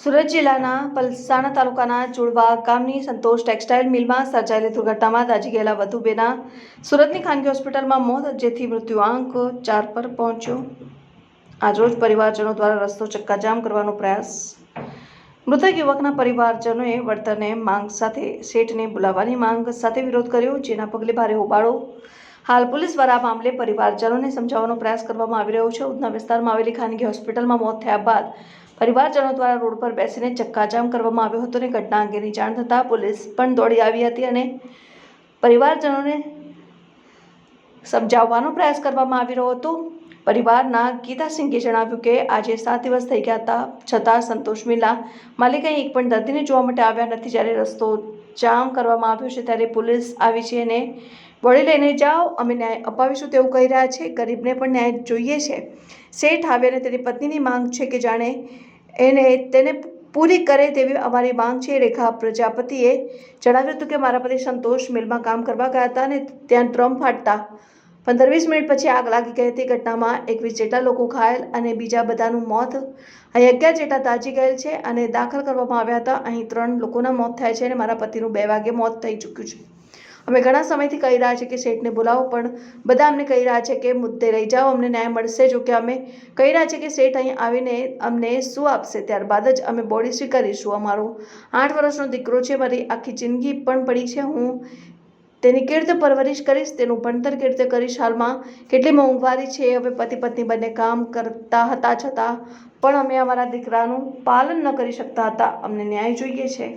સુરત જિલ્લાના પલસાણા તાલુકાના ચુડવા ગામની સંતોષ ટેક્સટાઇલ મિલમાં સર્જાયેલી દુર્ઘટનામાં દાઝી ગયેલા વધુ બેના સુરતની ખાનગી હોસ્પિટલમાં મોત, જેથી મૃત્યુઆંક 4 પર પહોંચ્યો। આજરોજ પરિવારજનો દ્વારા રસ્તો ચક્કાજામ કરવાનો પ્રયાસ। મૃતક યુવકના પરિવારજનોએ વળતરની માંગ સાથે શેઠને બોલાવવાની માંગ સાથે વિરોધ કર્યો, જેના પગલે ભારે હોબાળો। હાલ પોલીસ દ્વારા આ મામલે પરિવારજનોને સમજાવવાનો પ્રયાસ કરવામાં આવી રહ્યો છે। ઉધના વિસ્તારમાં આવેલી ખાનગી હોસ્પિટલમાં મોત થયા બાદ પરિવારજનો દ્વારા રોડ પર બેસીને ચક્કાજામ કરવામાં આવ્યો હતો અને ઘટના અંગેની જાણ થતાં પોલીસ પણ દોડી આવી હતી અને પરિવારજનોને સમજાવવાનો પ્રયાસ કરવામાં આવી રહ્યો હતો। પરિવારના ગીતાસિંઘે જણાવ્યું કે આજે 7 દિવસ થઈ ગયા હતા, છતાં સંતોષ મિલના માલિક અહીં એક પણ દર્દીને જોવા માટે આવ્યા નથી। જ્યારે રસ્તો જામ કરવામાં આવ્યો છે ત્યારે પોલીસ આવી છે અને વળી લઈને જાઓ, અમે ન્યાય અપાવીશું તેવું કહી રહ્યા છે। ગરીબને પણ ન્યાય જોઈએ છે। શેઠ આવે અને તેની પત્નીની માંગ છે કે જાણે તેને પૂરી કરે તેવી અમારી માંગ છે। રેખા પ્રજાપતિએ જણાવ્યું હતું કે મારા પતિ સંતોષ મિલમાં કામ કરવા ગયા હતા અને ત્યાં ડ્રમ ફાટતા 15-20 મિનિટ પછી આગ લાગી ગઈ હતી। ઘટનામાં 21 જેટલા લોકો ઘાયલ અને બીજા બધાનું મોત, અહીં 11 જેટલા દાઝી ગયેલ છે અને દાખલ કરવામાં આવ્યા હતા। અહીં 3 લોકોના મોત થયા છે અને મારા પતિનું 2 વાગે મોત થઈ ચૂક્યું છે। અમે ઘણા સમયથી કહી રહ્યા છીએ કે શેઠને બોલાવો, પણ બધા અમને કહી રહ્યા છે કે મુદ્દે રહી જાઓ, અમને ન્યાય મળશે। જો કે અમે કહી રહ્યા છીએ કે શેઠ અહીં આવીને અમને શું આપશે, ત્યારબાદ જ અમે બોડી સ્વીકારીશું। અમારો 8 વર્ષનો દીકરો છે, મારી આખી જિંદગી પણ પડી છે, હું તેની કેવી રીતે પરવરિશ કરીશ, તેનું ભણતર કેવી રીતે કરીશ। હાલમાં કેટલી મોંઘવારી છે, હવે પતિ પત્ની બંને કામ કરતા હતા છતાં પણ અમે અમારા દીકરાનું પાલન ન કરી શકતા હતા। અમને ન્યાય જોઈએ છે।